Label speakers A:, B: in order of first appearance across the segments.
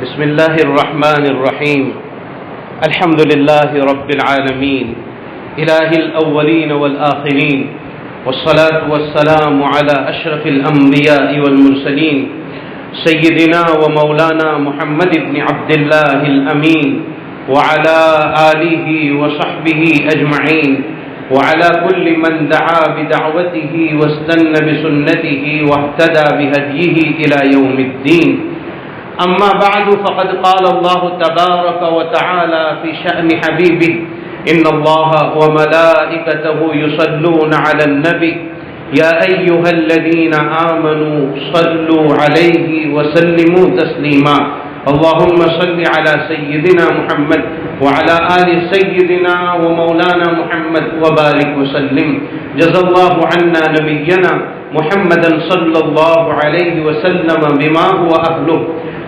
A: بسم الله الرحمن الرحيم الحمد لله رب العالمين إله الأولين والآخرين والصلاة والسلام على أشرف الأنبياء والمرسلين سيدنا ومولانا محمد بن عبد الله الأمين وعلى آله وصحبه أجمعين وعلى كل من دعا بدعوته واستنى بسنته واهتدى بهديه إلى يوم الدين. أما بعد فقد قال الله تبارك وتعالى في شأن حبيبه إن الله وملائكته يصلون على النبي يا أيها الذين آمنوا صلوا عليه وسلموا تسليما. اللهم صل على سيدنا محمد وعلى آل سيدنا ومولانا محمد وبارك وسلم. جزا الله عنا نبينا محمدا صلى الله عليه وسلم بما هو أهله.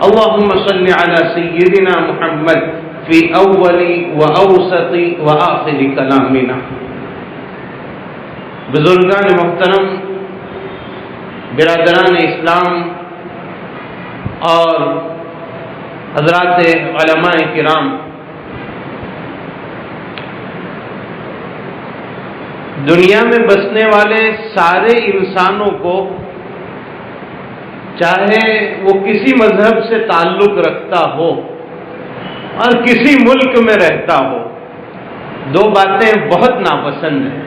A: اللهم صل على سيدنا محمد في أول وأوسط وآخر كلامنا. بزرگان محترم، برادران اسلام اور حضرات علماء کرام، دنیا میں بسنے والے سارے انسانوں کو، چاہے وہ کسی مذہب سے تعلق رکھتا ہو اور کسی ملک میں رہتا ہو، دو باتیں بہت ناپسند ہیں.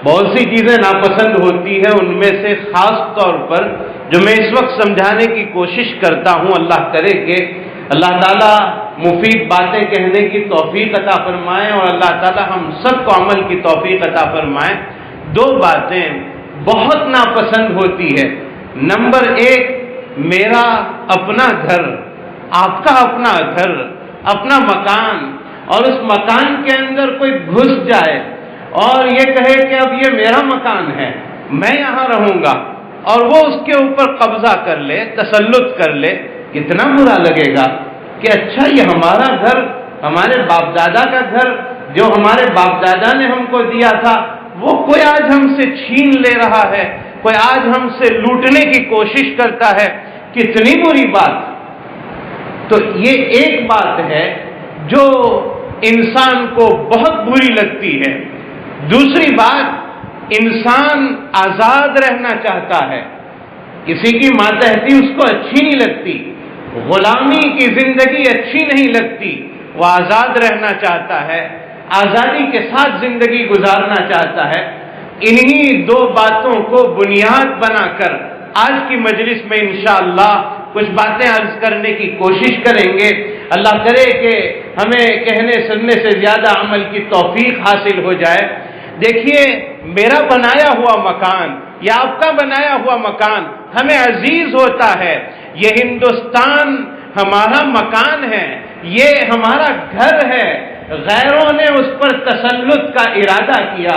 A: بہت سی چیزیں ناپسند ہوتی ہیں، ان میں سے خاص طور پر جو میں اس وقت سمجھانے کی کوشش کرتا ہوں، اللہ کرے کہ اللہ تعالیٰ مفید باتیں کہنے کی توفیق عطا فرمائے اور اللہ تعالیٰ ہم سب کو عمل کی توفیق عطا فرمائے. دو باتیں بہت ناپسند ہوتی ہے. نمبر ایک، میرا اپنا گھر، آپ کا اپنا گھر، اپنا مکان، اور اس مکان کے اندر کوئی گھس جائے اور یہ کہے کہ اب یہ میرا مکان ہے، میں یہاں رہوں گا، اور وہ اس کے اوپر قبضہ کر لے، تسلط کر لے. کتنا برا لگے گا کہ اچھا یہ ہمارا گھر، ہمارے باپ دادا کا گھر جو ہمارے باپ دادا نے ہم کو دیا تھا، وہ کوئی آج ہم سے چھین لے رہا ہے، کوئی آج ہم سے لوٹنے کی کوشش کرتا ہے. کتنی بری بات. تو یہ ایک بات ہے جو انسان کو بہت بری لگتی ہے. دوسری بات، انسان آزاد رہنا چاہتا ہے، کسی کی ماتحتی اس کو اچھی نہیں لگتی، غلامی کی زندگی اچھی نہیں لگتی، وہ آزاد رہنا چاہتا ہے، آزادی کے ساتھ زندگی گزارنا چاہتا ہے. انہی دو باتوں کو بنیاد بنا کر آج کی مجلس میں انشاءاللہ کچھ باتیں عرض کرنے کی کوشش کریں گے. اللہ کرے کہ ہمیں کہنے سننے سے زیادہ عمل کی توفیق حاصل ہو جائے. دیکھیے، میرا بنایا ہوا مکان یا آپ کا بنایا ہوا مکان ہمیں عزیز ہوتا ہے. یہ ہندوستان ہمارا مکان ہے، یہ ہمارا گھر ہے. غیروں نے اس پر تسلط کا ارادہ کیا،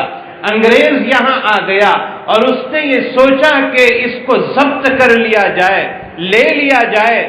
A: انگریز یہاں آ گیا اور اس نے یہ سوچا کہ اس کو ضبط کر لیا جائے، لے لیا جائے،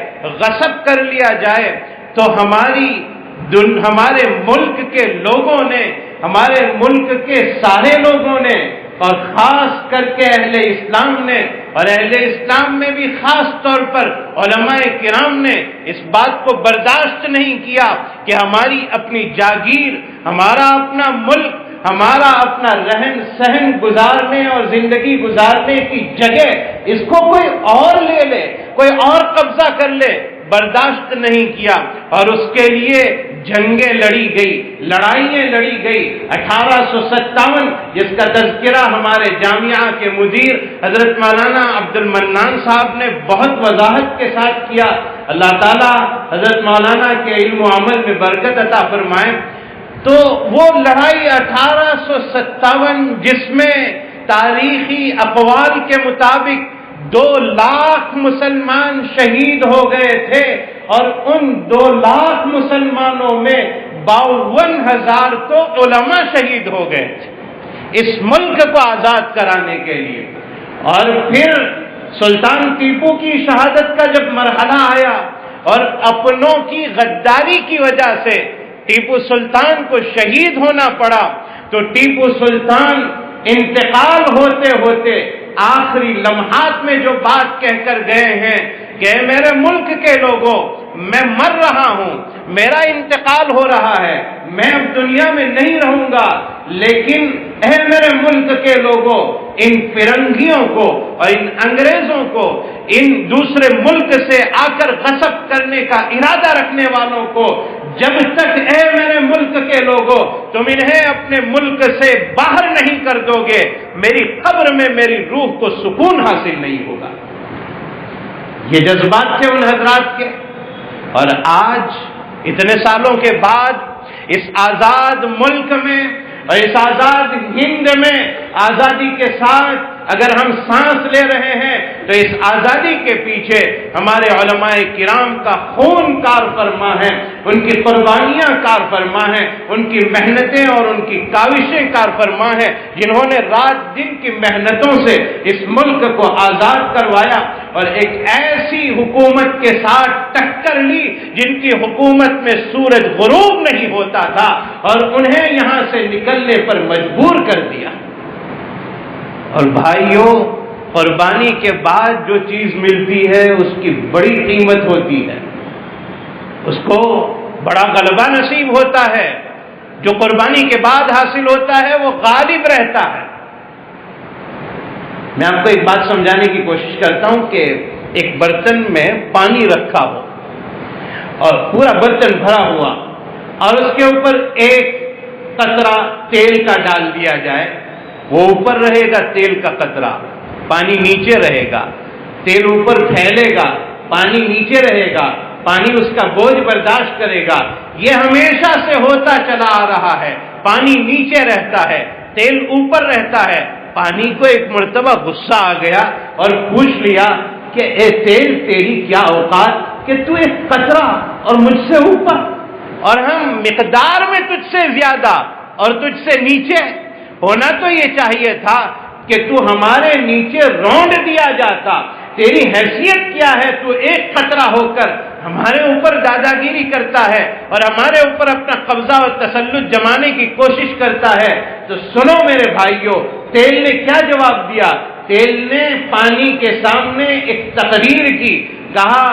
A: غصب کر لیا جائے. تو ہمارے ملک کے لوگوں نے، ہمارے ملک کے سارے لوگوں نے، اور خاص کر کے اہل اسلام نے، اور اہل اسلام میں بھی خاص طور پر علماء کرام نے اس بات کو برداشت نہیں کیا کہ ہماری اپنی جاگیر، ہمارا اپنا ملک، ہمارا اپنا رہن سہن گزارنے اور زندگی گزارنے کی جگہ اس کو کوئی اور لے لے، کوئی اور قبضہ کر لے. برداشت نہیں کیا اور اس کے لیے جنگیں لڑی گئی، لڑائیاں لڑی گئی. 1857 جس کا تذکرہ ہمارے جامعہ کے مدیر حضرت مولانا عبد المنان صاحب نے بہت وضاحت کے ساتھ کیا. اللہ تعالیٰ حضرت مولانا کے علم و عمل میں برکت عطا فرمائے. تو وہ لڑائی 1857 جس میں تاریخی اقوال کے مطابق 2 لاکھ مسلمان شہید ہو گئے تھے، اور ان 2 لاکھ مسلمانوں میں 52,000 تو علماء شہید ہو گئے تھے اس ملک کو آزاد کرانے کے لیے. اور پھر سلطان ٹیپو کی شہادت کا جب مرحلہ آیا اور اپنوں کی غداری کی وجہ سے ٹیپو سلطان کو شہید ہونا پڑا، تو ٹیپو سلطان انتقال ہوتے ہوتے آخری لمحات میں جو بات کہہ کر گئے ہیں کہ میرے ملک کے لوگوں، میں مر رہا ہوں، میرا انتقال ہو رہا ہے، میں اب دنیا میں نہیں رہوں گا، لیکن اے میرے ملک کے لوگوں، ان فرنگیوں کو اور ان انگریزوں کو، ان دوسرے ملک سے آ کر غصب کرنے کا ارادہ رکھنے والوں کو، جب تک اے میرے ملک کے لوگوں تم انہیں اپنے ملک سے باہر نہیں کر دو گے، میری قبر میں میری روح کو سکون حاصل نہیں ہوگا۔ یہ جذبات تھے ان حضرات کے، اور آج اتنے سالوں کے بعد اس آزاد ملک میں اور اس آزاد ہند میں آزادی کے ساتھ اگر ہم سانس لے رہے ہیں تو اس آزادی کے پیچھے ہمارے علماء کرام کا خون کار فرما ہے، ان کی قربانیاں کار فرما ہے، ان کی محنتیں اور ان کی کاوشیں کار فرما ہے، جنہوں نے رات دن کی محنتوں سے اس ملک کو آزاد کروایا اور ایک ایسی حکومت کے ساتھ ٹکر لی جن کی حکومت میں سورج غروب نہیں ہوتا تھا اور انہیں یہاں سے نکلنے پر مجبور کر دیا۔ اور بھائیوں، قربانی کے بعد جو چیز ملتی ہے اس کی بڑی قیمت ہوتی ہے، اس کو بڑا غلبہ نصیب ہوتا ہے، جو قربانی کے بعد حاصل ہوتا ہے وہ غالب رہتا ہے۔ میں آپ کو ایک بات سمجھانے کی کوشش کرتا ہوں کہ ایک برتن میں پانی رکھا ہو اور پورا برتن بھرا ہوا اور اس کے اوپر ایک قطرہ تیل کا ڈال دیا جائے، وہ اوپر رہے گا تیل کا قطرہ، پانی نیچے رہے گا، تیل اوپر پھیلے گا، پانی نیچے رہے گا، پانی اس کا بوجھ برداشت کرے گا۔ یہ ہمیشہ سے ہوتا چلا آ رہا ہے، پانی نیچے رہتا ہے، تیل اوپر رہتا ہے۔ پانی کو ایک مرتبہ غصہ آ گیا اور پوچھ لیا کہ اے تیل، تیری کیا اوقات کہ تو ایک قطرہ اور مجھ سے اوپر، اور ہم مقدار میں تجھ سے زیادہ اور تجھ سے نیچے، ہونا تو یہ چاہیے تھا کہ تو ہمارے نیچے رونڈ دیا جاتا۔ تیری حیثیت کیا ہے؟ تو ایک قطرہ ہو کر ہمارے اوپر دادا گیری کرتا ہے اور ہمارے اوپر اپنا قبضہ اور تسلط جمانے کی کوشش کرتا ہے۔ تو سنو میرے بھائیوں، تیل نے کیا جواب دیا؟ تیل نے پانی کے سامنے ایک تقریر کی، کہا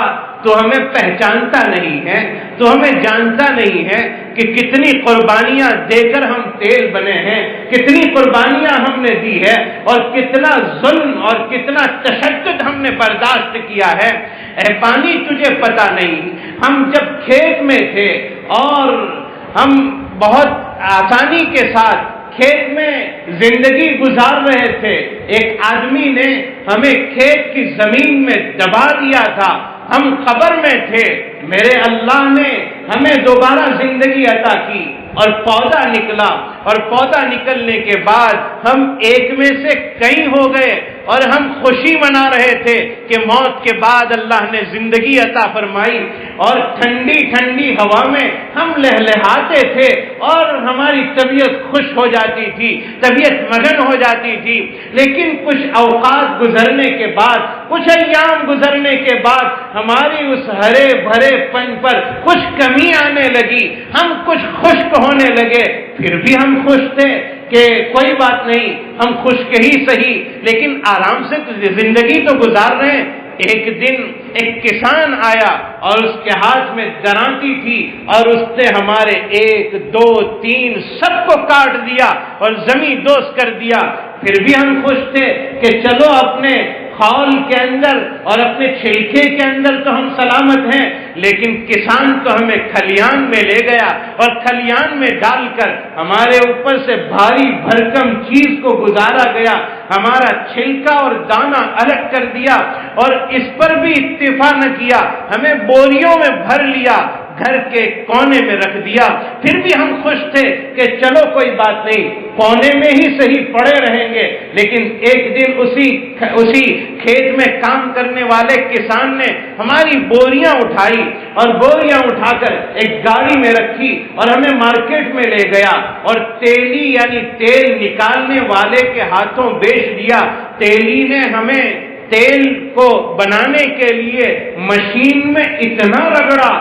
A: تو ہمیں پہچانتا نہیں ہے، تو ہمیں جانتا نہیں ہے کہ کتنی قربانیاں دے کر ہم تیل بنے ہیں، کتنی قربانیاں ہم نے دی ہے اور کتنا ظلم اور کتنا تشدد ہم نے برداشت کیا ہے۔ اے پانی، تجھے پتا نہیں، ہم جب کھیت میں تھے اور ہم بہت آسانی کے ساتھ کھیت میں زندگی گزار رہے تھے، ایک آدمی نے ہمیں کھیت کی زمین میں دبا دیا تھا، ہم قبر میں تھے، میرے اللہ نے ہمیں دوبارہ زندگی عطا کی اور پودا نکلا، اور پودا نکلنے کے بعد ہم ایک میں سے کئی ہو گئے اور ہم خوشی منا رہے تھے کہ موت کے بعد اللہ نے زندگی عطا فرمائی، اور ٹھنڈی ٹھنڈی ہوا میں ہم لہلہاتے تھے اور ہماری طبیعت خوش ہو جاتی تھی، طبیعت مگن ہو جاتی تھی۔ لیکن کچھ اوقات گزرنے کے بعد، کچھ ایام گزرنے کے بعد ہماری اس ہرے بھرے پن پر کچھ کمی آنے لگی، ہم کچھ خشک ہونے لگے۔ پھر بھی ہم خوش تھے کہ کوئی بات نہیں، ہم خشک ہی صحیح لیکن آرام سے زندگی تو گزار رہے ہیں۔ ایک دن ایک کسان آیا اور اس کے ہاتھ میں درانتی تھی اور اس نے ہمارے 1 2 3 سب کو کاٹ دیا اور زمین دوز کر دیا۔ پھر بھی ہم خوش تھے کہ چلو اپنے خول کے اندر اور اپنے چھلکے کے اندر تو ہم سلامت ہیں، لیکن کسان تو ہمیں کھلیان میں لے گیا اور کھلیان میں ڈال کر ہمارے اوپر سے بھاری بھرکم چیز کو گزارا گیا، ہمارا چھلکا اور دانہ الگ کر دیا اور اس پر بھی اکتفا نہ کیا، ہمیں بوریوں میں بھر لیا، گھر کے کونے میں رکھ دیا۔ پھر بھی ہم خوش تھے کہ چلو کوئی بات نہیں، کونے میں ہی صحیح پڑے رہیں گے۔ لیکن ایک دن اسی کھیت میں کام کرنے والے کسان نے ہماری بوریاں اٹھائی اور بوریاں اٹھا کر ایک گاڑی میں رکھی اور ہمیں مارکیٹ میں لے گیا اور تیلی یعنی تیل نکالنے والے کے ہاتھوں بیچ دیا۔ تیلی نے ہمیں تیل کو بنانے کے لیے مشین میں اتنا رگڑا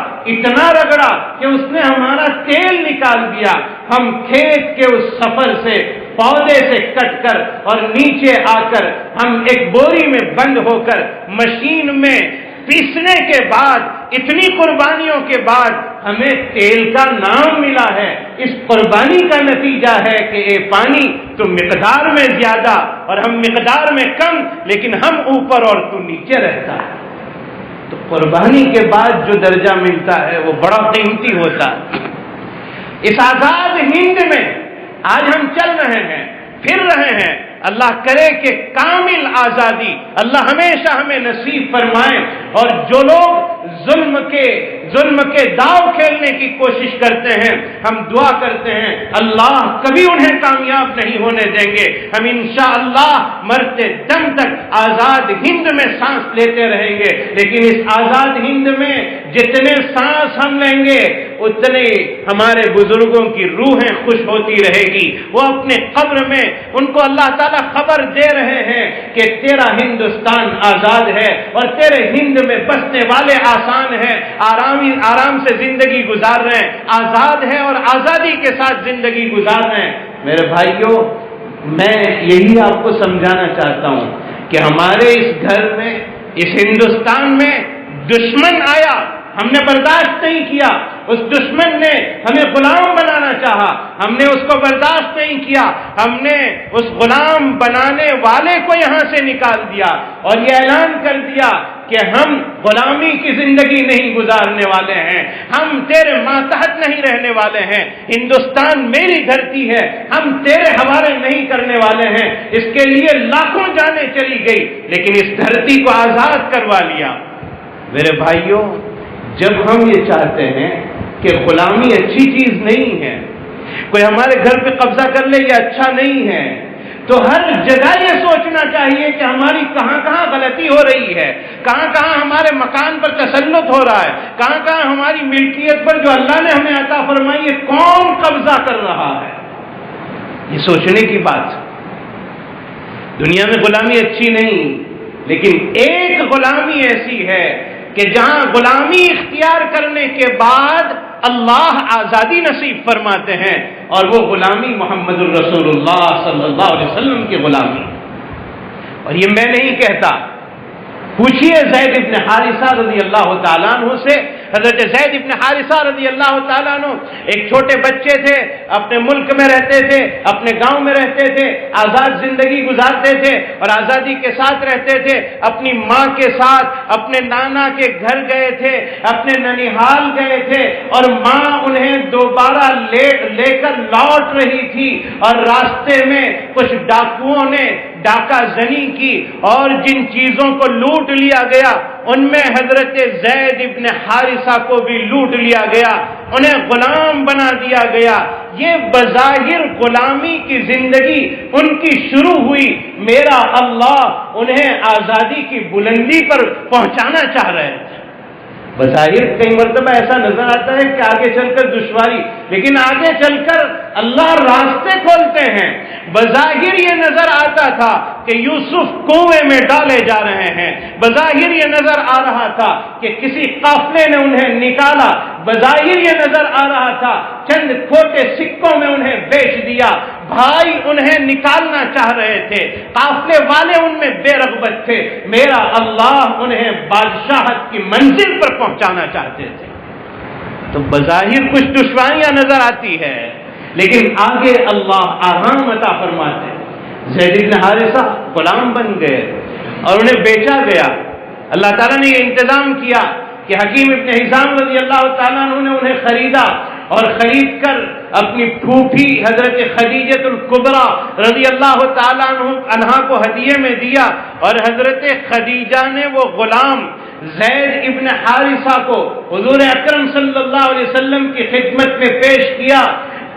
A: کہ اس نے ہمارا تیل نکال دیا۔ ہم کھیت کے اس سفر سے، پودے سے کٹ کر اور نیچے آ کر ہم ایک بوری میں بند ہو کر مشین میں پیسنے کے بعد اتنی قربانیوں کے بعد ہمیں تیل کا نام ملا ہے، اس قربانی کا نتیجہ ہے کہ اے پانی تو مقدار میں زیادہ اور ہم مقدار میں کم، لیکن ہم اوپر اور تو نیچے رہتا ہے۔ تو قربانی کے بعد جو درجہ ملتا ہے وہ بڑا قیمتی ہوتا ہے۔ اس آزاد ہند میں آج ہم چل رہے ہیں، پھر رہے ہیں، اللہ کرے کہ کامل آزادی اللہ ہمیشہ ہمیں نصیب فرمائے، اور جو لوگ ظلم کے داؤ کھیلنے کی کوشش کرتے ہیں، ہم دعا کرتے ہیں اللہ کبھی انہیں کامیاب نہیں ہونے دیں گے۔ ہم انشاءاللہ مرتے دم تک آزاد ہند میں سانس لیتے رہیں گے، لیکن اس آزاد ہند میں جتنے سانس ہم لیں گے اتنے ہمارے بزرگوں کی روحیں خوش ہوتی رہے گی۔ وہ اپنے قبر میں ان کو اللہ تعالیٰ خبر دے رہے ہیں کہ تیرا ہندوستان آزاد ہے اور تیرے ہند میں بسنے والے آسان ہیں، آرام سے زندگی گزار رہے ہیں، آزاد ہے اور آزادی کے ساتھ زندگی گزار رہے ہیں۔ میرے بھائیوں، میں یہی آپ کو سمجھانا چاہتا ہوں کہ ہمارے اس گھر میں، اس ہندوستان میں دشمن آیا، ہم نے برداشت نہیں کیا، اس دشمن نے ہمیں غلام بنانا چاہا، ہم نے اس کو برداشت نہیں کیا، ہم نے اس غلام بنانے والے کو یہاں سے نکال دیا اور یہ اعلان کر دیا کہ ہم غلامی کی زندگی نہیں گزارنے والے ہیں، ہم تیرے ماتحت نہیں رہنے والے ہیں، ہندوستان میری دھرتی ہے، ہم تیرے حوالے نہیں کرنے والے ہیں۔ اس کے لیے لاکھوں جانیں چلی گئی، لیکن اس دھرتی کو آزاد کروا لیا۔ میرے بھائیوں، جب ہم یہ چاہتے ہیں کہ غلامی اچھی چیز نہیں ہے، کوئی ہمارے گھر پہ قبضہ کر لے یہ اچھا نہیں ہے، تو ہر جگہ یہ سوچنا چاہیے کہ ہماری کہاں کہاں غلطی ہو رہی ہے، کہاں کہاں ہمارے مکان پر تسلط ہو رہا ہے، کہاں کہاں ہماری ملکیت پر جو اللہ نے ہمیں عطا فرمائی ہے کون قبضہ کر رہا ہے۔ یہ سوچنے کی بات۔ دنیا میں غلامی اچھی نہیں، لیکن ایک غلامی ایسی ہے کہ جہاں غلامی اختیار کرنے کے بعد اللہ آزادی نصیب فرماتے ہیں، اور وہ غلامی محمد الرسول اللہ صلی اللہ علیہ وسلم کی غلامی۔ اور یہ میں نہیں کہتا، پوچھئے زید ابن حارثہ رضی اللہ تعالیٰ عنہ سے۔ حضرت زید ابن حارثہ رضی اللہ تعالیٰ عنہ ایک چھوٹے بچے تھے، اپنے ملک میں رہتے تھے، اپنے گاؤں میں رہتے تھے، آزاد زندگی گزارتے تھے اور آزادی کے ساتھ رہتے تھے، اپنی ماں کے ساتھ اپنے نانا کے گھر گئے تھے، اپنے ننیحال گئے تھے، اور ماں انہیں دوبارہ لے کر لوٹ رہی تھی، اور راستے میں کچھ ڈاکوؤں نے ڈاکہ زنی کی اور جن چیزوں کو لوٹ لیا گیا ان میں حضرت زید ابن حارثہ کو بھی لوٹ لیا گیا، انہیں غلام بنا دیا گیا۔ یہ بظاہر غلامی کی زندگی ان کی شروع ہوئی، میرا اللہ انہیں آزادی کی بلندی پر پہنچانا چاہ رہے تھے۔ بظاہر کئی مرتبہ ایسا نظر آتا ہے کہ آگے چل کر دشواری، لیکن آگے چل کر اللہ راستے کھولتے ہیں۔ بظاہر یہ نظر آتا تھا کہ یوسف کنویں میں ڈالے جا رہے ہیں، بظاہر یہ نظر آ رہا تھا کہ کسی قافلے نے انہیں نکالا، بظاہر یہ نظر آ رہا تھا چند کھوٹے سکوں میں انہیں بیچ دیا، بھائی انہیں نکالنا چاہ رہے تھے، قافلے والے ان میں بے رغبت تھے، میرا اللہ انہیں بادشاہت کی منزل پر پہنچانا چاہتے تھے۔ تو بظاہر کچھ دشواریاں نظر آتی ہے، لیکن آگے اللہ آرام عطا فرماتے ہیں۔ زید بن حارثہ غلام بن گئے اور انہیں بیچا گیا۔ اللہ تعالیٰ نے یہ انتظام کیا کہ حکیم ابن حزام رضی اللہ تعالیٰ عنہ نے انہیں خریدا، اور خرید کر اپنی پھوپھی حضرت خدیجہ الکبریٰ رضی اللہ تعالیٰ عنہا کو ہدیے میں دیا، اور حضرت خدیجہ نے وہ غلام زید ابن حارثہ کو حضور اکرم صلی اللہ علیہ وسلم کی خدمت میں پیش کیا۔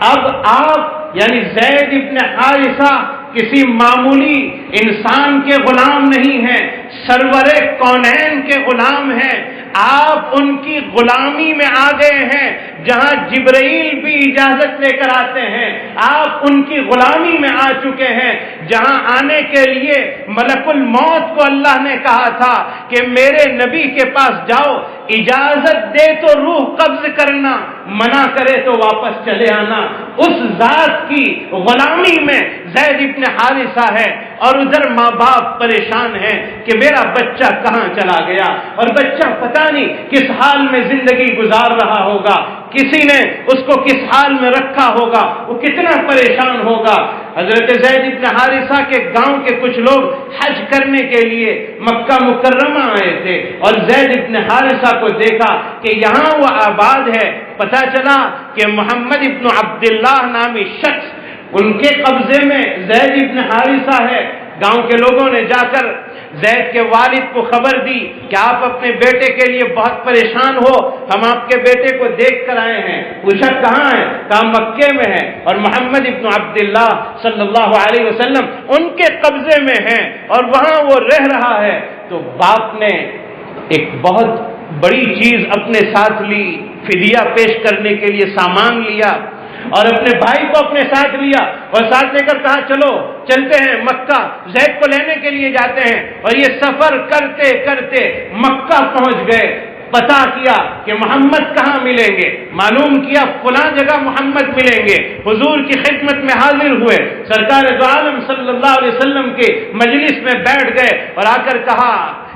A: اب آپ یعنی زید ابن حارثہ کسی معمولی انسان کے غلام نہیں ہیں، سرور کونین کے غلام ہیں۔ آپ ان کی غلامی میں آ گئے ہیں جہاں جبرائیل بھی اجازت لے کر آتے ہیں، آپ ان کی غلامی میں آ چکے ہیں جہاں آنے کے لیے ملک الموت کو اللہ نے کہا تھا کہ میرے نبی کے پاس جاؤ، اجازت دے تو روح قبض کرنا، منع کرے تو واپس چلے آنا، اس ذات کی غلامی میں زید ابن حارثہ ہے، اور ادھر ماں باپ پریشان ہیں کہ میرا بچہ کہاں چلا گیا، اور بچہ پتہ نہیں کس حال میں زندگی گزار رہا ہوگا، کسی نے اس کو کس حال میں رکھا ہوگا، وہ کتنا پریشان ہوگا۔ حضرت زید ابن حارثہ کے گاؤں کے کچھ لوگ حج کرنے کے لیے مکہ مکرمہ آئے تھے، اور زید ابن حارثہ کو دیکھا کہ یہاں وہ آباد ہے، پتہ چلا کہ محمد ابن عبداللہ نامی شخص ان کے قبضے میں زید ابن حارثہ ہے۔ گاؤں کے لوگوں نے جا کر زید کے والد کو خبر دی کہ آپ اپنے بیٹے کے لیے بہت پریشان ہو، ہم آپ کے بیٹے کو دیکھ کر آئے ہیں۔ پوچھا کہاں ہے؟ کہا مکے میں ہے، اور محمد ابن عبداللہ صلی اللہ علیہ وسلم ان کے قبضے میں ہیں اور وہاں وہ رہ رہا ہے۔ تو باپ نے ایک بہت بڑی چیز اپنے ساتھ لی، فدیہ پیش کرنے کے لیے سامان لیا، اور اپنے بھائی کو اپنے ساتھ لیا اور ساتھ لے کر کہا چلو چلتے ہیں مکہ، زید کو لینے کے لیے جاتے ہیں۔ اور یہ سفر کرتے کرتے مکہ پہنچ گئے، پتہ کیا کہ محمد کہاں ملیں گے، معلوم کیا فلاں جگہ محمد ملیں گے، حضور کی خدمت میں حاضر ہوئے، سرکار دو عالم صلی اللہ علیہ وسلم کے مجلس میں بیٹھ گئے اور آ کر کہا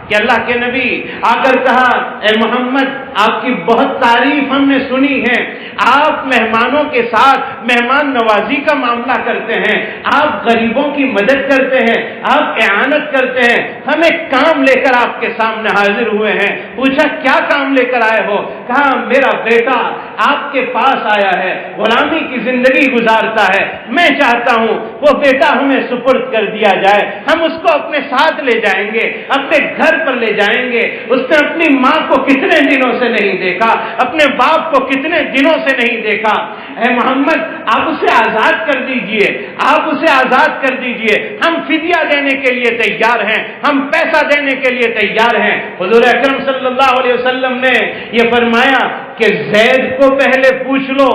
A: کہ اللہ کے نبی، آ کر کہا اے محمد آپ کی بہت تعریف ہم نے سنی ہے، آپ مہمانوں کے ساتھ مہمان نوازی کا معاملہ کرتے ہیں، آپ غریبوں کی مدد کرتے ہیں، آپ اعانت کرتے ہیں، ہم ایک کام لے کر آپ کے سامنے حاضر ہوئے ہیں۔ پوچھا کیا کام لے کر آئے ہو؟ کہا میرا بیٹا آپ کے پاس آیا ہے، غلامی کی زندگی گزارتا ہے، میں چاہتا ہوں وہ بیٹا ہمیں سپرد کر دیا جائے، ہم اس کو اپنے ساتھ لے جائیں گے، اپنے گھر پر لے جائیں گے۔ اس نے اپنی ماں کو کتنے دنوں سے نہیں دیکھا، اپنے باپ کو کتنے دنوں سے نہیں دیکھا، اے محمد آپ اسے آزاد کر دیجئے، آپ اسے آزاد کر دیجئے، ہم فدیہ دینے کے لیے تیار ہیں، ہم پیسہ دینے کے لیے تیار ہیں۔ حضور اکرم صلی اللہ علیہ وسلم نے یہ فرمایا کہ زید کو پہلے پوچھ لو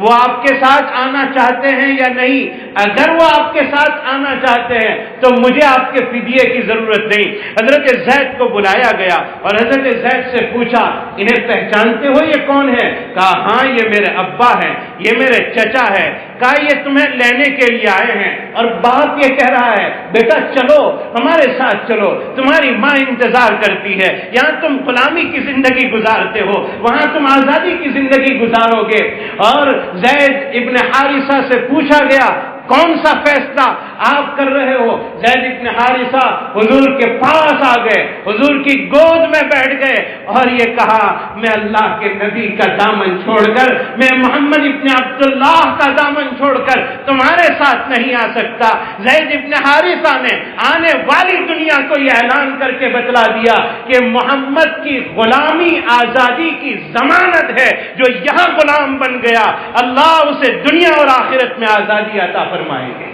A: وہ آپ کے ساتھ آنا چاہتے ہیں یا نہیں، اگر وہ آپ کے ساتھ آنا چاہتے ہیں تو مجھے آپ کے فدیے کی ضرورت نہیں۔ حضرت زید کو بلایا گیا اور حضرت زید سے پوچھا انہیں پہچانتے ہو یہ کون ہے؟ کہا ہاں یہ میرے ابا ہیں، یہ میرے چچا ہے۔ کہا یہ تمہیں لینے کے لیے آئے ہیں، اور باپ یہ کہہ رہا ہے بیٹا چلو ہمارے ساتھ چلو، تمہاری ماں انتظار کرتی ہے، یہاں تم غلامی کی زندگی گزارتے ہو، وہاں تم آزادی کی زندگی گزارو گے۔ اور زید ابن حارثہ سے پوچھا گیا کون سا فیصلہ آپ کر رہے ہو؟ زید ابن حارثہ حضور کے پاس آ گئے، حضور کی گود میں بیٹھ گئے اور یہ کہا میں اللہ کے نبی کا دامن چھوڑ کر، میں محمد ابن عبداللہ کا دامن چھوڑ کر تمہارے ساتھ نہیں آ سکتا۔ زید ابن حارثہ نے آنے والی دنیا کو یہ اعلان کر کے بتلا دیا کہ محمد کی غلامی آزادی کی ضمانت ہے، جو یہاں غلام بن گیا اللہ اسے دنیا اور آخرت میں آزادی عطا فرمائیں گے۔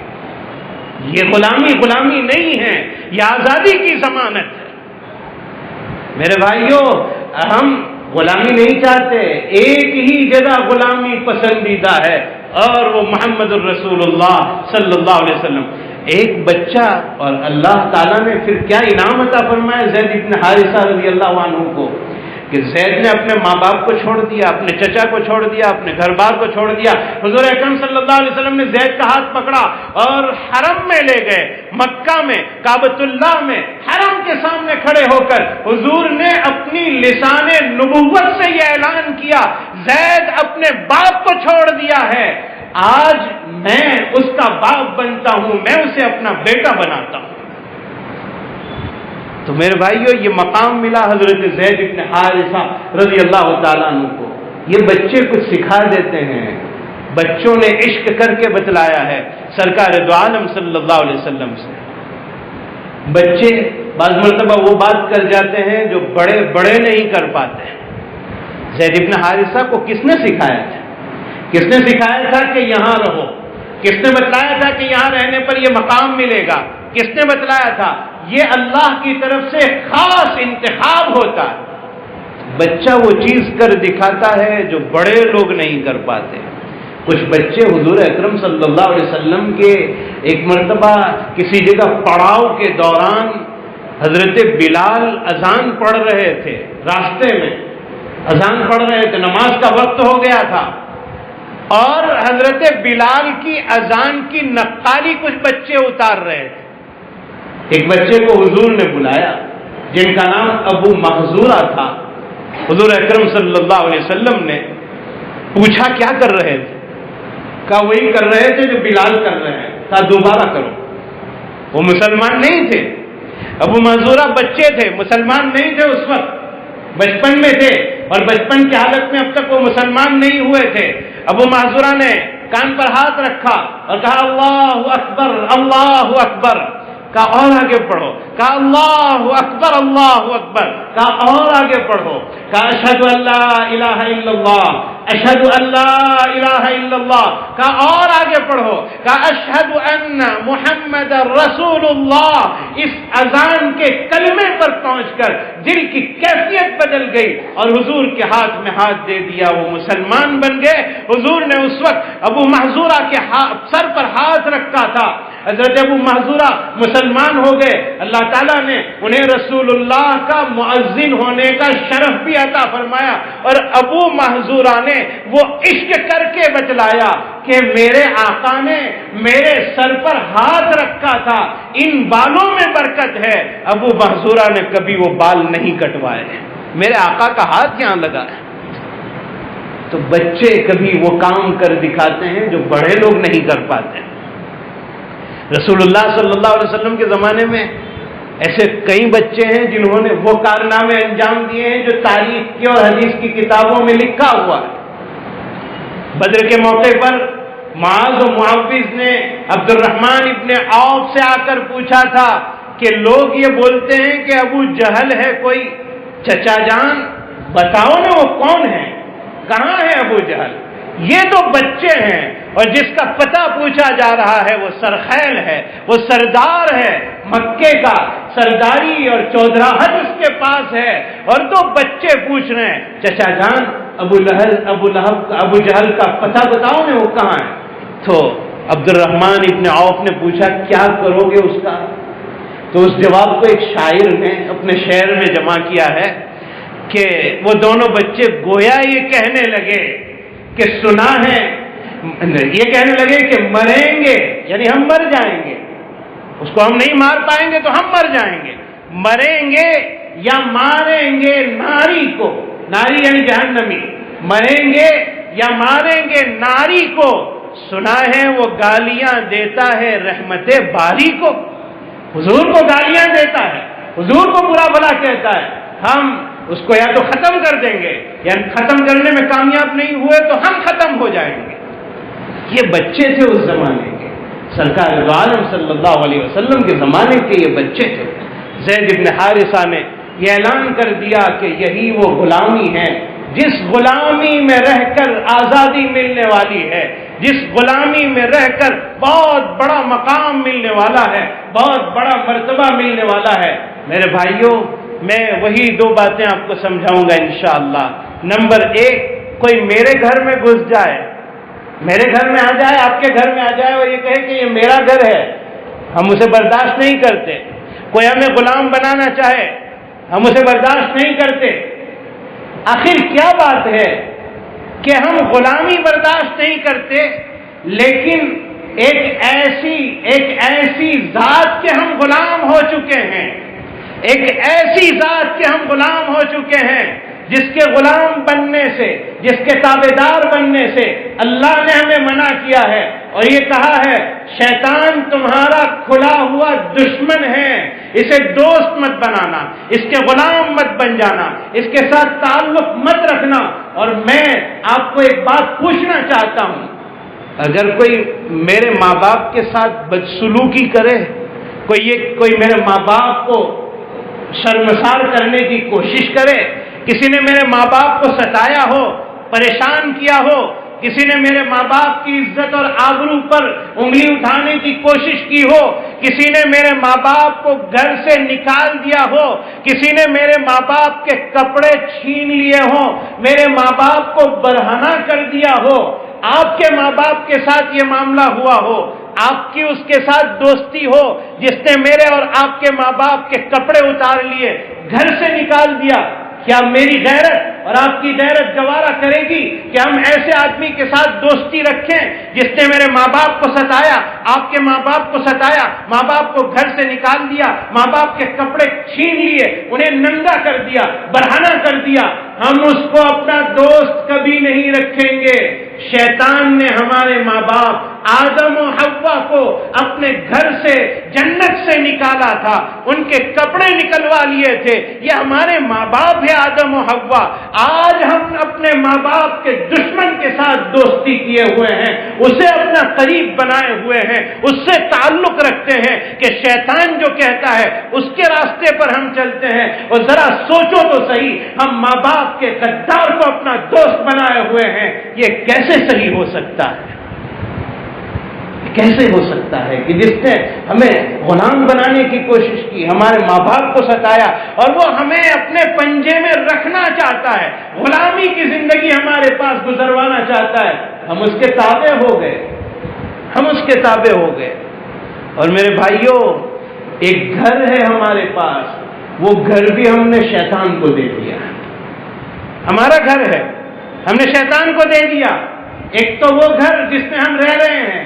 A: یہ غلامی نہیں ہے، یہ آزادی کی ضمانت ہے۔ میرے بھائیوں ہم غلامی نہیں چاہتے، ایک ہی جگہ غلامی پسندیدہ ہے اور وہ محمد الرسول اللہ صلی اللہ علیہ وسلم۔ ایک بچہ اور اللہ تعالیٰ نے پھر کیا انعام عطا فرمایا زید ابن حارثہ رضی اللہ عنہ کو کہ زید نے اپنے ماں باپ کو چھوڑ دیا، اپنے چچا کو چھوڑ دیا، اپنے گھر بار کو چھوڑ دیا۔ حضور اکرم صلی اللہ علیہ وسلم نے زید کا ہاتھ پکڑا اور حرم میں لے گئے، مکہ میں کعبۃ اللہ میں حرم کے سامنے کھڑے ہو کر حضور نے اپنی لسان نبوت سے یہ اعلان کیا زید اپنے باپ کو چھوڑ دیا ہے، آج میں اس کا باپ بنتا ہوں، میں اسے اپنا بیٹا بناتا ہوں۔ تو میرے بھائیو یہ مقام ملا حضرت زید بن حارثہ رضی اللہ تعالیٰ عنہ کو۔ یہ بچے کچھ سکھا دیتے ہیں، بچوں نے عشق کر کے بتلایا ہے سرکار دو عالم صلی اللہ علیہ وسلم سے۔ بچے بعض مرتبہ وہ بات کر جاتے ہیں جو بڑے نہیں کر پاتے۔ زید بن حارثہ کو کس نے سکھایا تھا؟ کس نے سکھایا تھا کہ یہاں رہو؟ کس نے بتلایا تھا کہ یہاں رہنے پر یہ مقام ملے گا؟ کس نے بتلایا تھا؟ یہ اللہ کی طرف سے خاص انتخاب ہوتا ہے۔ بچہ وہ چیز کر دکھاتا ہے جو بڑے لوگ نہیں کر پاتے۔ کچھ بچے حضور اکرم صلی اللہ علیہ وسلم کے ایک مرتبہ کسی جگہ پڑاؤ کے دوران حضرت بلال اذان پڑھ رہے تھے راستے میں، اذان پڑھ رہے تھے، نماز کا وقت ہو گیا تھا، اور حضرت بلال کی اذان کی نقالی کچھ بچے اتار رہے تھے۔ ایک بچے کو حضور نے بلایا جن کا نام ابو محذورہ تھا۔ حضور اکرم صلی اللہ علیہ وسلم نے پوچھا کیا کر رہے تھے؟ کہا وہی کر رہے تھے جو بلال کر رہے ہیں۔ کہا دوبارہ کرو۔ وہ مسلمان نہیں تھے، ابو محذورہ بچے تھے، مسلمان نہیں تھے، اس وقت بچپن میں تھے، اور بچپن کی حالت میں اب تک وہ مسلمان نہیں ہوئے تھے۔ ابو محذورہ نے کان پر ہاتھ رکھا اور کہا اللہ اکبر اللہ اکبر۔ کہا اور آگے پڑھو۔ کہا اللہ اکبر اللہ اکبر۔ کہا اور آگے پڑھو۔ کہا اشہد ان لا الہ الا اللہ اشہد ان لا الہ الا اللہ۔ کہا اور آگے پڑھو۔ کہا اشہد ان محمد رسول اللہ۔ اس اذان کے کلمے پر پہنچ کر دل کی کیفیت بدل گئی اور حضور کے ہاتھ میں ہاتھ دے دیا، وہ مسلمان بن گئے۔ حضور نے اس وقت ابو محذورہ کے سر پر ہاتھ رکھا تھا، حضرت ابو محذورہ مسلمان ہو گئے۔ اللہ تعالیٰ نے انہیں رسول اللہ کا مؤذن ہونے کا شرف بھی عطا فرمایا، اور ابو محذورہ نے وہ عشق کر کے بتلایا کہ میرے آقا نے میرے سر پر ہاتھ رکھا تھا، ان بالوں میں برکت ہے۔ ابو محذورہ نے کبھی وہ بال نہیں کٹوائے، میرے آقا کا ہاتھ یہاں لگا ہے۔ تو بچے کبھی وہ کام کر دکھاتے ہیں جو بڑے لوگ نہیں کر پاتے۔ رسول اللہ صلی اللہ علیہ وسلم کے زمانے میں ایسے کئی بچے ہیں جنہوں نے وہ کارنامے انجام دیے ہیں جو تاریخ کی اور حدیث کی کتابوں میں لکھا ہوا ہے۔ بدر کے موقع پر معاذ و معوذ نے عبد الرحمن ابن عوف سے آ کر پوچھا تھا کہ لوگ یہ بولتے ہیں کہ ابو جہل ہے کوئی، چچا جان بتاؤ نا وہ کون ہے، کہاں ہے ابو جہل؟ یہ تو بچے ہیں، اور جس کا پتہ پوچھا جا رہا ہے وہ سرخیل ہے، وہ سردار ہے، مکے کا سرداری اور چودراہٹ اس کے پاس ہے، اور تو بچے پوچھ رہے ہیں چچا جان ابو جہل کا پتہ بتاؤ نا وہ کہاں ہے۔ تو عبد الرحمن ابن عوف نے پوچھا کیا کرو گے اس کا؟ تو اس جواب کو ایک شاعر نے اپنے شعر میں جمع کیا ہے کہ وہ دونوں بچے گویا یہ کہنے لگے کہ سنا ہے، یہ کہنے لگے کہ مریں گے یعنی ہم مر جائیں گے، اس کو ہم نہیں مار پائیں گے تو ہم مر جائیں گے، مریں گے یا ماریں گے ناری کو، ناری یعنی جہنمی، مریں گے یا ماریں گے ناری کو، سنا ہے وہ گالیاں دیتا ہے رحمت باری کو۔ حضور کو گالیاں دیتا ہے، حضور کو برا بھلا کہتا ہے، ہم اس کو یا تو ختم کر دیں گے یا ختم کرنے میں کامیاب نہیں ہوئے تو ہم ختم ہو جائیں گے۔ یہ بچے تھے اس زمانے کے، سرکار عالم صلی اللہ علیہ وسلم کے زمانے کے یہ بچے تھے۔ زید بن حارثہ نے یہ اعلان کر دیا کہ یہی وہ غلامی ہے جس غلامی میں رہ کر آزادی ملنے والی ہے، جس غلامی میں رہ کر بہت بڑا مقام ملنے والا ہے، بہت بڑا مرتبہ ملنے والا ہے۔ میرے بھائیوں، میں وہی دو باتیں آپ کو سمجھاؤں گا انشاءاللہ۔ نمبر ایک، کوئی میرے گھر میں گھس جائے، میرے گھر میں آ جائے، آپ کے گھر میں آ جائے اور یہ کہے کہ یہ میرا گھر ہے، ہم اسے برداشت نہیں کرتے۔ کوئی ہمیں غلام بنانا چاہے، ہم اسے برداشت نہیں کرتے۔ آخر کیا بات ہے کہ ہم غلامی برداشت نہیں کرتے، لیکن ایک ایسی ذات کے ہم غلام ہو چکے ہیں، ایک ایسی ذات کے ہم غلام ہو چکے ہیں جس کے غلام بننے سے، جس کے تابعدار بننے سے اللہ نے ہمیں منع کیا ہے، اور یہ کہا ہے شیطان تمہارا کھلا ہوا دشمن ہے، اسے دوست مت بنانا، اس کے غلام مت بن جانا، اس کے ساتھ تعلق مت رکھنا۔ اور میں آپ کو ایک بات پوچھنا چاہتا ہوں، اگر کوئی میرے ماں باپ کے ساتھ بدسلوکی کرے، کوئی میرے ماں باپ کو شرمسار کرنے کی کوشش کرے، کسی نے میرے ماں باپ کو ستایا ہو، پریشان کیا ہو، کسی نے میرے ماں باپ کی عزت اور آبرو پر انگلی اٹھانے کی کوشش کی ہو، کسی نے میرے ماں باپ کو گھر سے نکال دیا ہو، کسی نے میرے ماں باپ کے کپڑے چھین لیے ہوں، میرے ماں باپ کو برہنہ کر دیا ہو، آپ کے ماں باپ کے ساتھ یہ معاملہ ہوا ہو، آپ کی اس کے ساتھ دوستی ہو جس نے میرے اور آپ کے ماں باپ کے کپڑے اتار لیے، گھر سے نکال دیا، کیا میری غیرت اور آپ کی غیرت گوارا کرے گی کہ ہم ایسے آدمی کے ساتھ دوستی رکھیں جس نے میرے ماں باپ کو ستایا، آپ کے ماں باپ کو ستایا، ماں باپ کو گھر سے نکال دیا، ماں باپ کے کپڑے چھین لیے، انہیں ننگا کر دیا، برہنہ کر دیا؟ ہم اس کو اپنا دوست کبھی نہیں رکھیں گے۔ شیطان نے ہمارے ماں باپ آدم و حوا کو اپنے گھر سے، جنت سے نکالا تھا، ان کے کپڑے نکلوا لیے تھے۔ یہ ہمارے ماں باپ ہے آدم و حوا۔ آج ہم اپنے ماں باپ کے دشمن کے ساتھ دوستی کیے ہوئے ہیں، اسے اپنا قریب بنائے ہوئے ہیں، اس سے تعلق رکھتے ہیں کہ شیطان جو کہتا ہے اس کے راستے پر ہم چلتے ہیں۔ اور ذرا سوچو تو صحیح، ہم ماں باپ کے غدار کو اپنا دوست بنائے ہوئے ہیں، یہ کیسے صحیح ہو سکتا ہے؟ کیسے ہو سکتا ہے کہ جس نے ہمیں غلام بنانے کی کوشش کی، ہمارے ماں باپ کو ستایا اور وہ ہمیں اپنے پنجے میں رکھنا چاہتا ہے، غلامی کی زندگی ہمارے پاس گزروانا چاہتا ہے، ہم اس کے تابع ہو گئے، ہم اس کے تابع ہو گئے۔ اور میرے بھائیوں، ایک گھر ہے ہمارے پاس، وہ گھر بھی ہم نے شیطان کو دے دیا۔ ہمارا گھر ہے، ہم نے شیطان کو دے دیا۔ ایک تو وہ گھر جس میں ہم رہ رہے ہیں،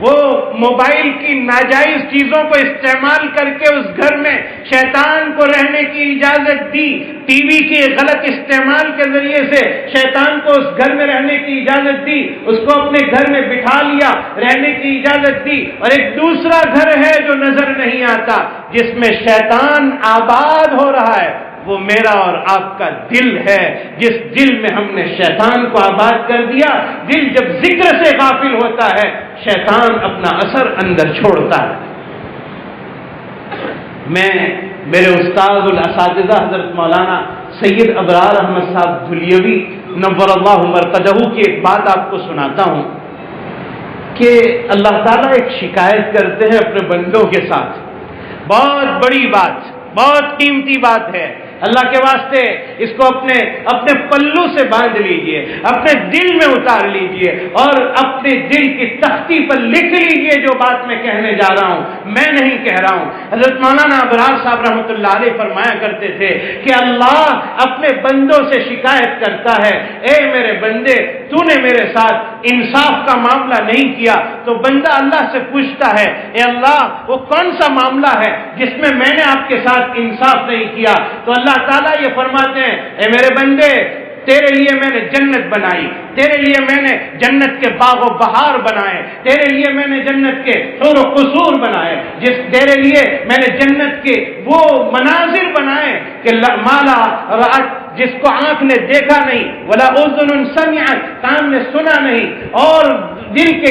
A: وہ موبائل کی ناجائز چیزوں کو استعمال کر کے اس گھر میں شیطان کو رہنے کی اجازت دی، ٹی وی کے غلط استعمال کے ذریعے سے شیطان کو اس گھر میں رہنے کی اجازت دی، اس کو اپنے گھر میں بٹھا لیا، رہنے کی اجازت دی۔ اور ایک دوسرا گھر ہے جو نظر نہیں آتا، جس میں شیطان آباد ہو رہا ہے، وہ میرا اور آپ کا دل ہے، جس دل میں ہم نے شیطان کو آباد کر دیا۔ دل جب ذکر سے غافل ہوتا ہے، شیطان اپنا اثر اندر چھوڑتا ہے۔ میں میرے استاد الاساتذہ حضرت مولانا سید ابرار احمد صاحب دھلیوی نور اللہ مرقدہ کی ایک بات آپ کو سناتا ہوں کہ اللہ تعالیٰ ایک شکایت کرتے ہیں اپنے بندوں کے ساتھ، بہت بڑی بات، بہت قیمتی بات ہے۔ اللہ کے واسطے اس کو اپنے پلو سے باندھ لیجئے، اپنے دل میں اتار لیجئے اور اپنے دل کی تختی پر لکھ لیجئے جو بات میں کہنے جا رہا ہوں، میں نہیں کہہ رہا ہوں۔ حضرت مولانا ابرار صاحب رحمۃ اللہ علیہ فرمایا کرتے تھے کہ اللہ اپنے بندوں سے شکایت کرتا ہے، اے میرے بندے، تو نے میرے ساتھ انصاف کا معاملہ نہیں کیا، تو بندہ اللہ سے پوچھتا ہے، اے اللہ وہ کون سا معاملہ ہے جس میں میں نے آپ کے ساتھ انصاف نہیں کیا؟ تو اللہ تعالیٰ یہ فرماتے ہیں، اے میرے بندے، تیرے لیے میں نے جنت بنائی، تیرے لیے میں نے جنت کے باغ و بہار بنائے، تیرے لیے میں نے جنت کے حور و قصور بنائے، تیرے لیے میں نے جنت کے وہ مناظر بنائے کہ مالا رأت، جس کو آنکھ نے دیکھا نہیں، ولا اذن سمعت، کان نے سنا نہیں، اور دل کے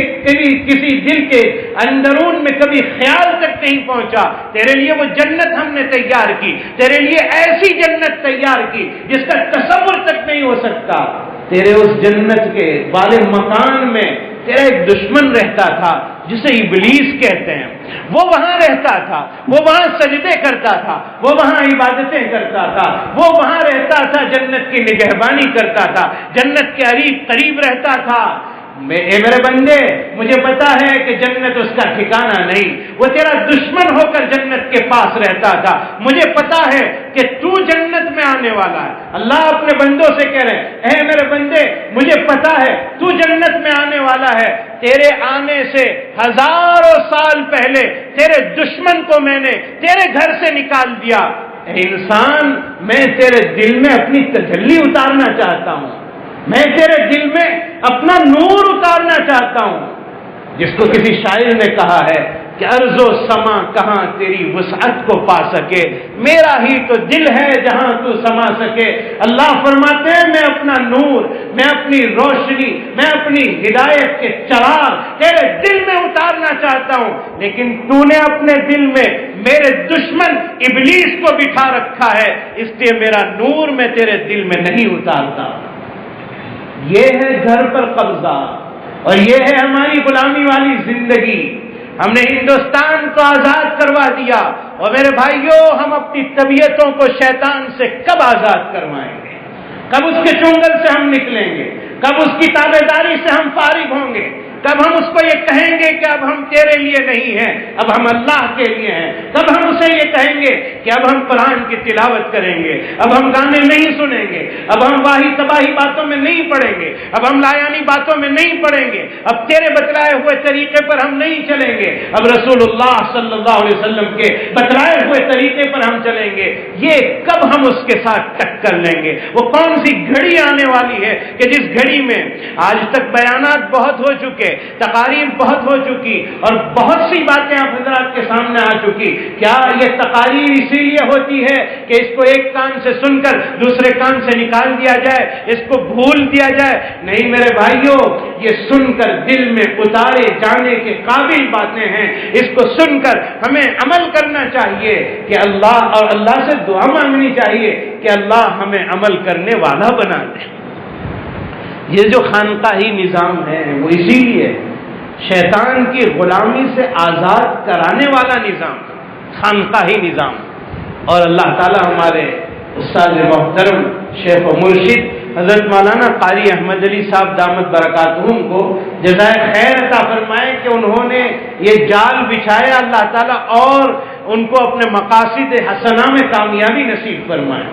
A: کسی دل کے اندرون میں کبھی خیال تک نہیں پہنچا۔ تیرے لیے وہ جنت ہم نے تیار کی، تیرے لیے ایسی جنت تیار کی جس کا تصور تک نہیں ہو سکتا۔ تیرے اس جنت کے والے مکان میں تیرا ایک دشمن رہتا تھا جسے ابلیس کہتے ہیں، وہ وہاں رہتا تھا، وہ وہاں سجدے کرتا تھا، وہ وہاں عبادتیں کرتا تھا، وہ وہاں رہتا تھا، جنت کی نگہبانی کرتا تھا، جنت کے قریب رہتا تھا۔ اے میرے بندے، مجھے پتا ہے کہ جنت اس کا ٹھکانہ نہیں، وہ تیرا دشمن ہو کر جنت کے پاس رہتا تھا۔ مجھے پتا ہے کہ تو جنت میں آنے والا ہے۔ اللہ اپنے بندوں سے کہہ رہے ہیں، اے میرے بندے، مجھے پتا ہے تو جنت میں آنے والا ہے، تیرے آنے سے ہزاروں سال پہلے تیرے دشمن کو میں نے تیرے گھر سے نکال دیا۔ اے انسان، میں تیرے دل میں اپنی تجلی اتارنا چاہتا ہوں، میں تیرے دل میں اپنا نور اتارنا چاہتا ہوں، جس کو کسی شاعر نے کہا ہے کہ ارض و سما کہاں تیری وسعت کو پا سکے، میرا ہی تو دل ہے جہاں تو سما سکے۔ اللہ فرماتے ہیں، میں اپنا نور، میں اپنی روشنی، میں اپنی ہدایت کے چراغ تیرے دل میں اتارنا چاہتا ہوں، لیکن تو نے اپنے دل میں میرے دشمن ابلیس کو بٹھا رکھا ہے، اس لیے میرا نور میں تیرے دل میں نہیں اتارتا۔ یہ ہے گھر پر قبضہ، اور یہ ہے ہماری غلامی والی زندگی۔ ہم نے ہندوستان کو آزاد کروا دیا، اور میرے بھائیوں، ہم اپنی طبیعتوں کو شیطان سے کب آزاد کروائیں گے؟ کب اس کے چنگل سے ہم نکلیں گے؟ کب اس کی تابعداری سے ہم فارغ ہوں گے؟ کب ہم اس کو یہ کہیں گے کہ اب ہم تیرے لیے نہیں ہیں، اب ہم اللہ کے لیے ہیں؟ کب ہم اسے یہ کہیں گے کہ اب ہم قرآن کی تلاوت کریں گے، اب ہم گانے نہیں سنیں گے، اب ہم واہی تباہی باتوں میں نہیں پڑیں گے، اب ہم لایانی باتوں میں نہیں پڑیں گے، اب تیرے بتلائے ہوئے طریقے پر ہم نہیں چلیں گے، اب رسول اللہ صلی اللہ علیہ وسلم کے بتلائے ہوئے طریقے پر ہم چلیں گے۔ یہ کب ہم اس کے ساتھ ٹکر لیں گے؟ وہ کون سی گھڑی آنے والی ہے کہ جس گھڑی میں آج تک بیانات بہت ہو چکے، تقاریر بہت ہو چکی اور بہت سی باتیں آپ حضرات کے سامنے آ چکی۔ کیا یہ تقاریر اسی لیے ہوتی ہے کہ اس کو ایک کان سے سن کر دوسرے کان سے نکال دیا جائے، اس کو بھول دیا جائے؟ نہیں میرے بھائیوں، یہ سن کر دل میں اتارے جانے کے قابل باتیں ہیں۔ اس کو سن کر ہمیں عمل کرنا چاہیے کہ اللہ سے دعا مانگنی چاہیے کہ اللہ ہمیں عمل کرنے والا بنا دے۔ یہ جو خانقاہی نظام ہے وہ اسی لیے شیطان کی غلامی سے آزاد کرانے والا نظام، خانقاہی نظام۔ اور اللہ تعالی ہمارے استاد محترم شیخ و مرشد حضرت مولانا قاری احمد علی صاحب دامت برکاتہم کو جزائے خیر عطا فرمائے کہ انہوں نے یہ جال بچھایا، اللہ تعالیٰ اور ان کو اپنے مقاصد حسنہ میں کامیابی نصیب فرمائے۔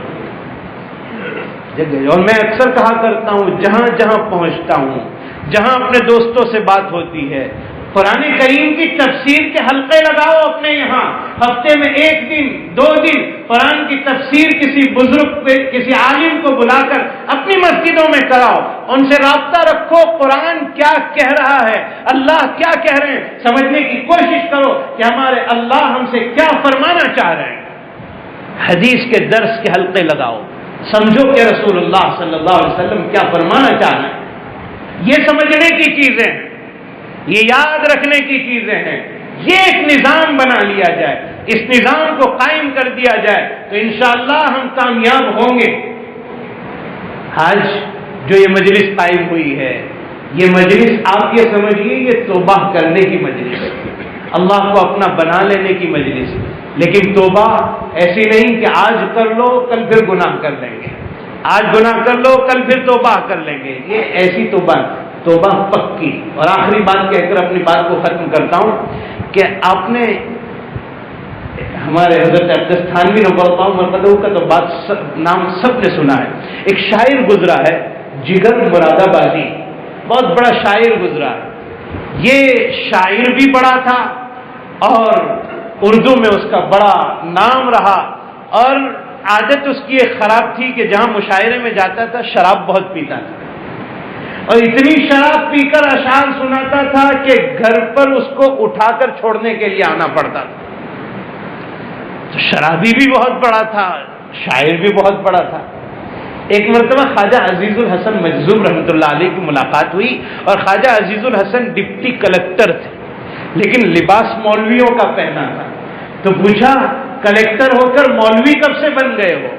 A: اور میں اکثر کہا کرتا ہوں، جہاں جہاں پہنچتا ہوں، جہاں اپنے دوستوں سے بات ہوتی ہے، قرآن کریم کی تفسیر کے حلقے لگاؤ اپنے یہاں، ہفتے میں 1 دن 2 دن قرآن کی تفسیر کسی بزرگ پہ کسی عالم کو بلا کر اپنی مسجدوں میں کراؤ، ان سے رابطہ رکھو، قرآن کیا کہہ رہا ہے، اللہ کیا کہہ رہے ہیں، سمجھنے کی کوشش کرو کہ ہمارے اللہ ہم سے کیا فرمانا چاہ رہے ہیں۔ حدیث کے درس کے حلقے لگاؤ، سمجھو کہ رسول اللہ صلی اللہ علیہ وسلم کیا فرمانا چاہ رہے ہیں۔ یہ سمجھنے کی چیزیں ہیں، یہ یاد رکھنے کی چیزیں ہیں۔ یہ ایک نظام بنا لیا جائے، اس نظام کو قائم کر دیا جائے تو انشاءاللہ ہم کامیاب ہوں گے۔ آج جو یہ مجلس قائم ہوئی ہے، یہ مجلس آپ یہ سمجھیے یہ توبہ کرنے کی مجلس ہے، اللہ کو اپنا بنا لینے کی مجلس ہے۔ لیکن توبہ ایسی نہیں کہ آج کر لو کل پھر گناہ کر لیں گے، آج گناہ کر لو کل پھر توبہ کر لیں گے، یہ ایسی توبہ پکی۔ اور آخری بات کہہ کر اپنی بات کو ختم کرتا ہوں کہ آپ نے ہمارے حضرت عبدالقادر تھانوی رضی اللہ عنہ کا تو نام سب نے سنا ہے۔ ایک شاعر گزرا ہے جگر مراد آبادی، بہت بڑا شاعر گزرا ہے۔ یہ شاعر بھی بڑا تھا اور اردو میں اس کا بڑا نام رہا، اور عادت اس کی ایک خراب تھی کہ جہاں مشاعرے میں جاتا تھا شراب بہت پیتا تھا، اور اتنی شراب پی کر اشعار سناتا تھا کہ گھر پر اس کو اٹھا کر چھوڑنے کے لیے آنا پڑتا تھا۔ تو شرابی بھی بہت بڑا تھا، شاعر بھی بہت بڑا تھا۔ ایک مرتبہ خواجہ عزیز الحسن مجذوب رحمۃ اللہ علیہ کی ملاقات ہوئی، اور خواجہ عزیز الحسن ڈپٹی کلکٹر تھے لیکن لباس مولویوں کا پہنا تھا۔ تو پوچھا کلکٹر ہو کر مولوی کب سے بن گئے ہو؟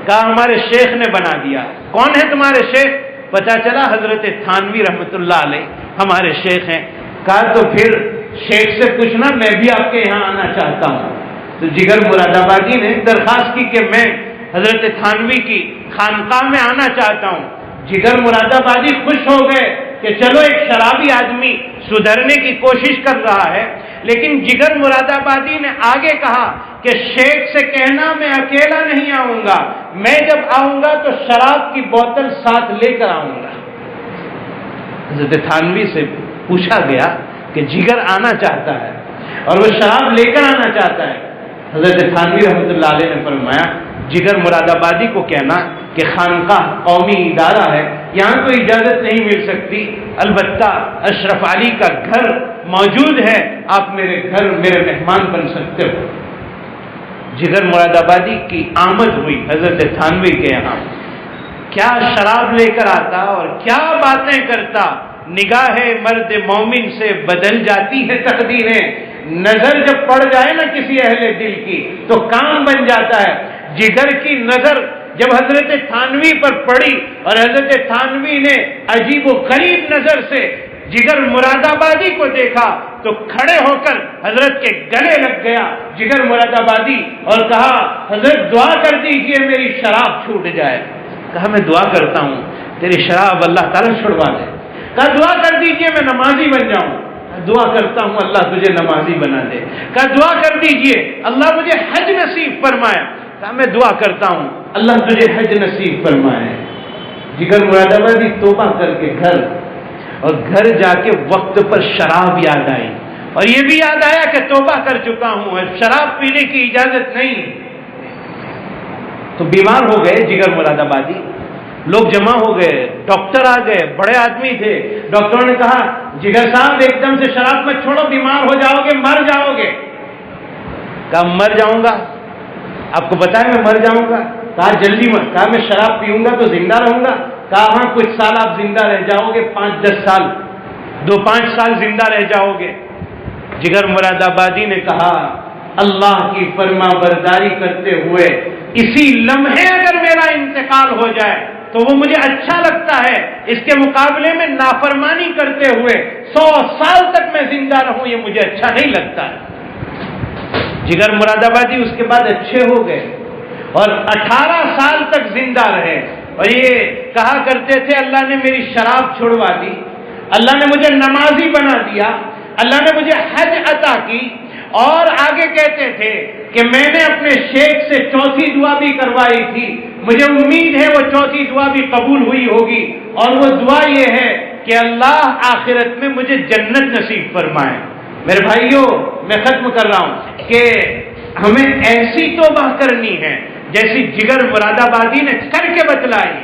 A: کہا ہمارے شیخ نے بنا دیا۔ کون ہے تمہارے شیخ؟ پتا چلا حضرت تھانوی رحمۃ اللہ علیہ ہمارے شیخ ہیں۔ کہا تو پھر شیخ سے پوچھنا میں بھی آپ کے یہاں آنا چاہتا ہوں۔ تو جگر مراد آبادی نے درخواست کی کہ میں حضرت تھانوی کی خانقاہ میں آنا چاہتا ہوں۔ جگر مراد آبادی خوش ہو گئے کہ چلو ایک شرابی آدمی سدھرنے کی کوشش کر رہا ہے، لیکن جگر مراد آبادی نے آگے کہا کہ شیخ سے کہنا میں اکیلا نہیں آؤں گا، میں جب آؤں گا تو شراب کی بوتل ساتھ لے کر آؤں گا۔ حضرت تھانوی سے پوچھا گیا کہ جگر آنا چاہتا ہے اور وہ شراب لے کر آنا چاہتا ہے۔ حضرت تھانوی رحمۃ اللہ علیہ نے فرمایا جگر مراد آبادی کو کہنا کہ خانقاہ قومی ادارہ ہے، یہاں تو اجازت نہیں مل سکتی، البتہ اشرف علی کا گھر موجود ہے، آپ میرے گھر میرے مہمان بن سکتے ہو۔ جگر مراد آبادی کی آمد ہوئی حضرت تھانوی کے یہاں، کیا شراب لے کر آتا اور کیا باتیں کرتا۔ نگاہ مرد مومن سے بدل جاتی ہے تقدیریں، نظر جب پڑ جائے نا کسی اہل دل کی تو کام بن جاتا ہے۔ جگر کی نظر جب حضرت تھانوی پر پڑی اور حضرت تھانوی نے عجیب و غریب نظر سے جگر مراد آبادی کو دیکھا تو کھڑے ہو کر حضرت کے گلے لگ گیا جگر مراد آبادی اور کہا حضرت دعا کر دیجئے میری شراب چھوٹ جائے۔ کہا میں دعا کرتا ہوں تیری شراب اللہ تعالیٰ چھڑوا دے۔ کہا دعا کر دیجئے میں نمازی بن جاؤں۔ دعا کرتا ہوں اللہ تجھے نمازی بنا دے. کہا دعا کر دیجئے اللہ مجھے حج نصیب فرمائے. کہا میں دعا کرتا ہوں اللہ تجھے حج نصیب فرمائے. جگر مراد آبادی توبہ کر کے گھر جا کے وقت پر شراب یاد آئی اور یہ بھی یاد آیا کہ توبہ کر چکا ہوں اب شراب پینے کی اجازت نہیں. تو بیمار ہو گئے جگر مراد آبادی, لوگ جمع ہو گئے, ڈاکٹر آ گئے, بڑے آدمی تھے. ڈاکٹروں نے کہا جگر صاحب ایک دم سے شراب مت چھوڑو, بیمار ہو جاؤ گے, مر جاؤ گے. کہا مر جاؤں گا, آپ کو پتا ہے میں مر جاؤں گا. کہا جلدی مت. کہا میں شراب پیوں گا تو زندہ رہوں گا. کہا ہاں کچھ سال آپ زندہ رہ جاؤ گے, 5-10 سال, 2-5 سال زندہ رہ جاؤ گے. جگر مراد آبادی نے کہا اللہ کی فرما برداری کرتے ہوئے اسی لمحے اگر میرا انتقال ہو جائے تو وہ مجھے اچھا لگتا ہے, اس کے مقابلے میں نافرمانی کرتے ہوئے 100 سال تک میں زندہ رہوں یہ مجھے اچھا نہیں لگتا ہے. جگر مراد آبادی اس کے بعد اچھے ہو گئے اور 18 سال تک زندہ رہے اور یہ کہا کرتے تھے اللہ نے میری شراب چھڑوا دی, اللہ نے مجھے نمازی بنا دیا, اللہ نے مجھے حج عطا کی. اور آگے کہتے تھے کہ میں نے اپنے شیخ سے 4تھی دعا بھی کروائی تھی, مجھے امید ہے وہ 4تھی دعا بھی قبول ہوئی ہوگی اور وہ دعا یہ ہے کہ اللہ آخرت میں مجھے جنت نصیب فرمائے. میرے بھائیوں میں ختم کر رہا ہوں کہ ہمیں ایسی توبہ کرنی ہے جیسی جگر مراد آبادی نے کر کے بتلائی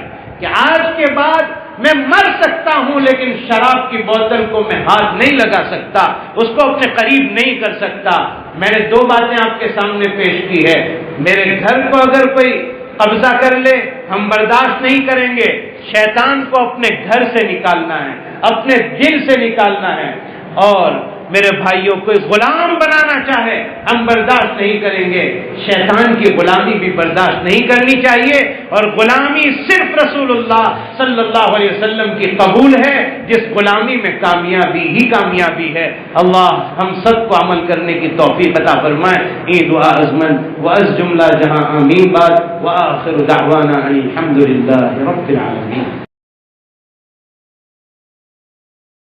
A: کہ آج کے بعد میں مر سکتا ہوں لیکن شراب کی بوتل کو میں ہاتھ نہیں لگا سکتا, اس کو اپنے قریب نہیں کر سکتا. میں نے 2 باتیں آپ کے سامنے پیش کی ہے. میرے گھر کو اگر کوئی قبضہ کر لے ہم برداشت نہیں کریں گے. شیطان کو اپنے گھر سے نکالنا ہے, اپنے دل سے نکالنا ہے. اور میرے بھائیوں کوئی غلام بنانا چاہے ہم برداشت نہیں کریں گے. شیطان کی غلامی بھی برداشت نہیں کرنی چاہیے اور غلامی صرف رسول اللہ صلی اللہ علیہ وسلم کی قبول ہے جس غلامی میں کامیابی ہی کامیابی ہے. اللہ ہم سب کو عمل کرنے کی توفیق عطا فرمائے. یہ دعا ازمن و از جملہ جہاں آمین بات وآخر دعوانا الحمدللہ رب العالمین.